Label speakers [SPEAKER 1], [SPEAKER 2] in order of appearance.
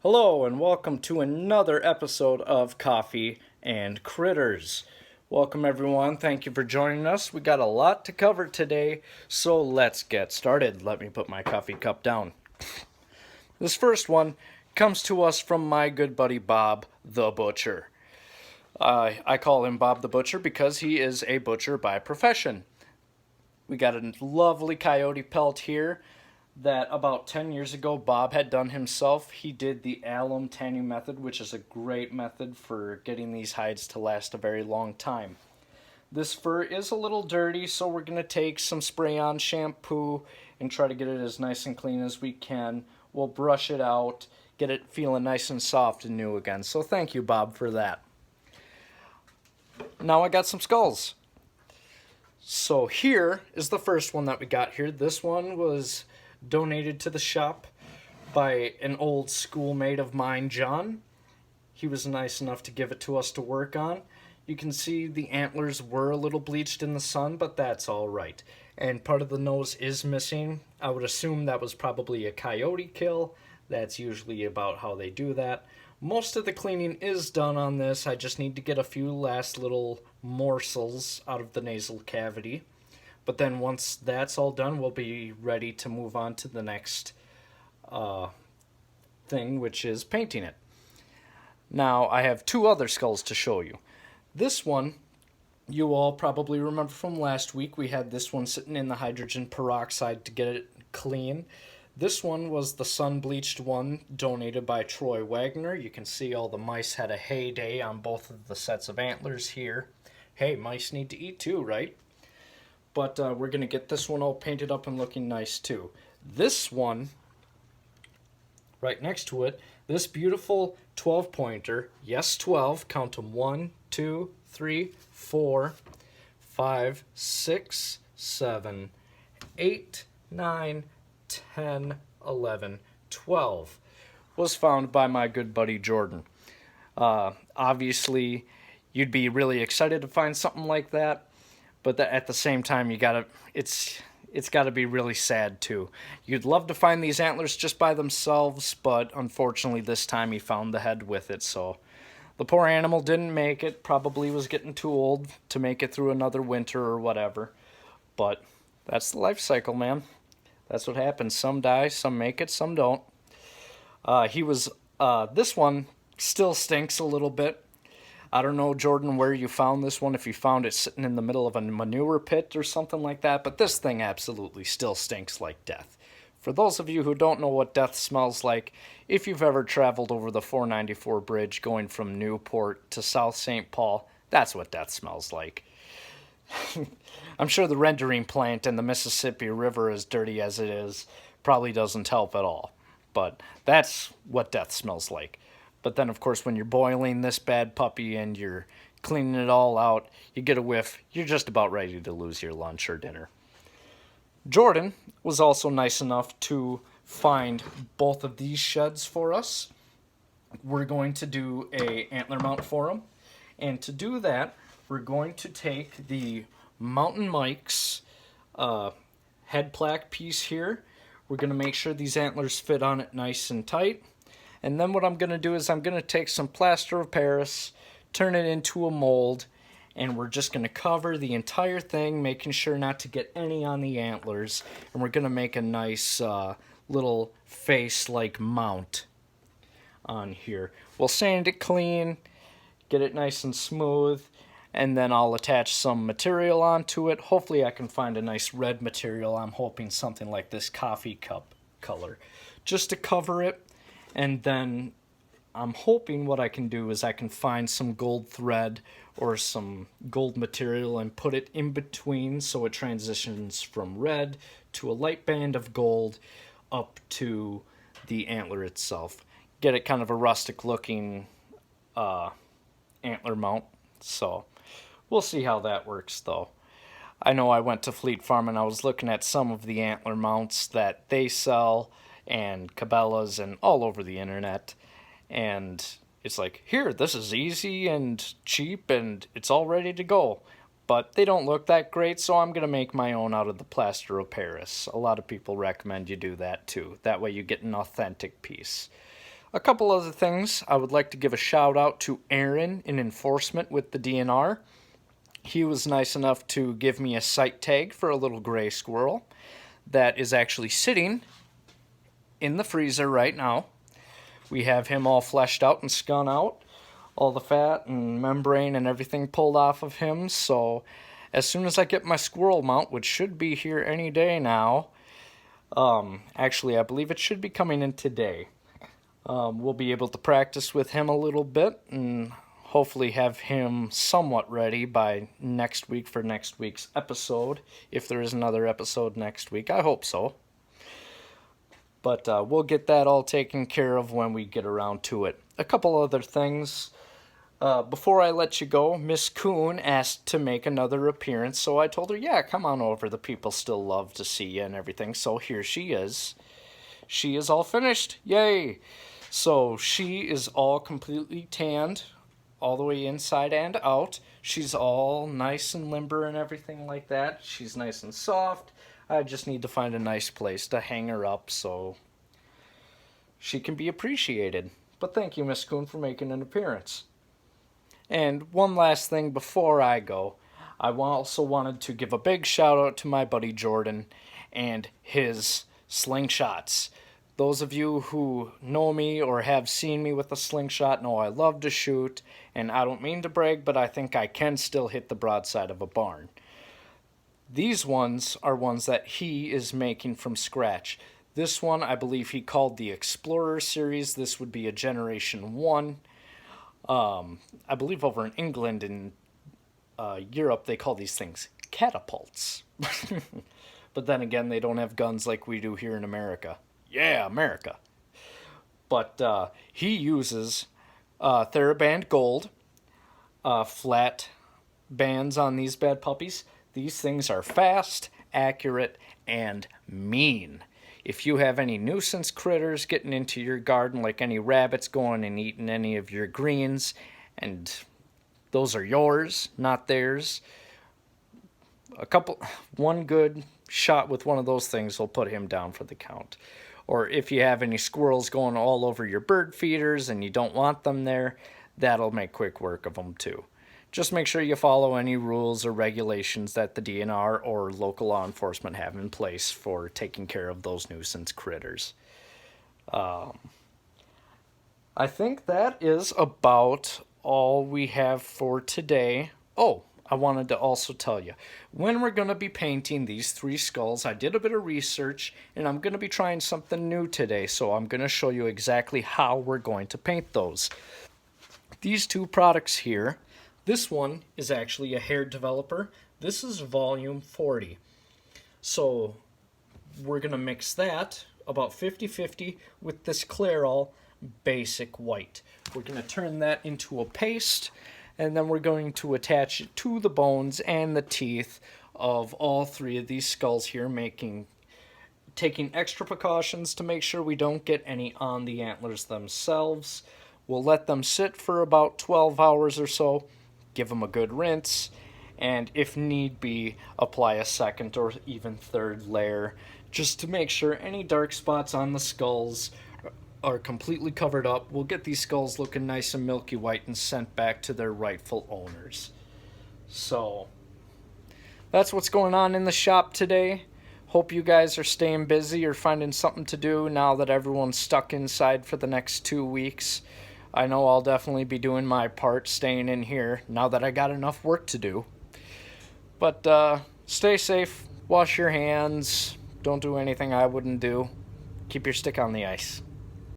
[SPEAKER 1] Hello, and welcome to another episode of Coffee and Critters. Welcome, everyone. Thank you for joining us. We got a lot to cover today, so let's get started. Let me put my coffee cup down. This first one comes to us from my good buddy Bob the Butcher. I call him Bob the Butcher because he is a butcher by profession. We got a lovely coyote pelt here that about 10 years ago Bob had done himself. He did the alum tanning method, which is a great method for getting these hides to last a very long time. This fur is a little dirty, so we're going to take some spray-on shampoo and try to get it as nice and clean as we can. We'll brush it out, get it feeling nice and soft and new again. So thank you, Bob, for that. Now I got some skulls. So here is the first one that we got here. This one was donated to the shop by an old schoolmate of mine, John. He was nice enough to give it to us to work on. You can see the antlers were a little bleached in the sun, but that's all right. And part of the nose is missing. I would assume that was probably a coyote kill. That's usually about how they do that. Most of the cleaning is done on this. I just need to get a few last little morsels out of the nasal cavity. But then once that's all done, we'll be ready to move on to the next thing, which is painting it. Now, I have two other skulls to show you. This one, you all probably remember from last week. We had this one sitting in the hydrogen peroxide to get it clean. This one was the sun-bleached one donated by Troy Wagner. You can see all the mice had a heyday on both of the sets of antlers here. Hey, mice need to eat too, right? But we're going to get this one all painted up and looking nice too. This one, right next to it, this beautiful 12-pointer, yes 12, count them 1, 2, 3, 4, 5, 6, 7, 8, 9, 10, 11, 12, was found by my good buddy Jordan. Obviously, you'd be really excited to find something like that, but at the same time, it's gotta be really sad too. You'd love to find these antlers just by themselves, but unfortunately this time he found the head with it, so the poor animal didn't make it, probably was getting too old to make it through another winter or whatever. But that's the life cycle, man. That's what happens. Some die, some make it, some don't. This one still stinks a little bit. I don't know, Jordan, where you found this one, if you found it sitting in the middle of a manure pit or something like that, but this thing absolutely still stinks like death. For those of you who don't know what death smells like, if you've ever traveled over the 494 bridge going from Newport to South St. Paul, that's what death smells like. I'm sure the rendering plant and the Mississippi River, as dirty as it is, probably doesn't help at all. But that's what death smells like. But then, of course, when you're boiling this bad puppy and you're cleaning it all out, you get a whiff, you're just about ready to lose your lunch or dinner. Jordan was also nice enough to find both of these sheds for us. We're going to do a antler mount for them. And to do that, we're going to take the Mountain Mike's head plaque piece here. We're going to make sure these antlers fit on it nice and tight. And then what I'm going to do is I'm going to take some plaster of Paris, turn it into a mold, and we're just going to cover the entire thing, making sure not to get any on the antlers. And we're going to make a nice little face-like mount on here. We'll sand it clean, get it nice and smooth, and then I'll attach some material onto it. Hopefully I can find a nice red material. I'm hoping something like this coffee cup color, just to cover it. And then I'm hoping what I can do is I can find some gold thread or some gold material and put it in between so it transitions from red to a light band of gold up to the antler itself. Get it kind of a rustic looking antler mount. So we'll see how that works though. I know I went to Fleet Farm and I was looking at some of the antler mounts that they sell and Cabela's and all over the internet, and it's like, here, this is easy and cheap and it's all ready to go. But they don't look that great, so I'm going to make my own out of the plaster of Paris. A lot of people recommend you do that too. That way you get an authentic piece. A couple other things. I would like to give a shout out to Aaron in enforcement with the DNR. He was nice enough to give me a sight tag for a little gray squirrel that is actually sitting in the freezer right now. We have him all fleshed out and skun out, all the fat and membrane and everything pulled off of him. So as soon as I get my squirrel mount, which should be here any day now, actually I believe it should be coming in today, we'll be able to practice with him a little bit and hopefully have him somewhat ready by next week for next week's episode, if there is another episode next week. I hope so. But we'll get that all taken care of when we get around to it. A couple other things. Before I let you go, Miss Coon asked to make another appearance, so I told her, yeah, come on over. The people still love to see you and everything. So here she is. She is all finished. Yay! So she is all completely tanned, all the way inside and out. She's all nice and limber and everything like that. She's nice and soft. I just need to find a nice place to hang her up so she can be appreciated. But thank you, Miss Coon, for making an appearance. And one last thing before I go, I also wanted to give a big shout out to my buddy Jordan and his slingshots. Those of you who know me or have seen me with a slingshot know I love to shoot, and I don't mean to brag, but I think I can still hit the broadside of a barn. These ones are ones that he is making from scratch. This one I believe he called the Explorer series. This would be a Generation 1. I believe over in England and Europe they call these things catapults. But then again, they don't have guns like we do here in America. Yeah, America. But he uses TheraBand Gold flat bands on these bad puppies. These things are fast, accurate, and mean. If you have any nuisance critters getting into your garden, like any rabbits going and eating any of your greens, and those are yours, not theirs, one good shot with one of those things will put him down for the count. Or if you have any squirrels going all over your bird feeders and you don't want them there, that'll make quick work of them too. Just make sure you follow any rules or regulations that the DNR or local law enforcement have in place for taking care of those nuisance critters. I think that is about all we have for today. Oh, I wanted to also tell you, when we're going to be painting these 3 skulls, I did a bit of research, and I'm going to be trying something new today, so I'm going to show you exactly how we're going to paint those. These 2 products here, this one is actually a hair developer. This is volume 40. So we're going to mix that about 50-50 with this Clairol basic white. We're going to turn that into a paste, and then we're going to attach it to the bones and the teeth of all 3 of these skulls here, taking extra precautions to make sure we don't get any on the antlers themselves. We'll let them sit for about 12 hours or so, give them a good rinse, and if need be, apply a second or even third layer just to make sure any dark spots on the skulls are completely covered up. We'll get these skulls looking nice and milky white and sent back to their rightful owners. So that's what's going on in the shop today. Hope you guys are staying busy or finding something to do now that everyone's stuck inside for the next 2 weeks. I know I'll definitely be doing my part staying in here now that I got enough work to do. But stay safe, wash your hands, don't do anything I wouldn't do. Keep your stick on the ice.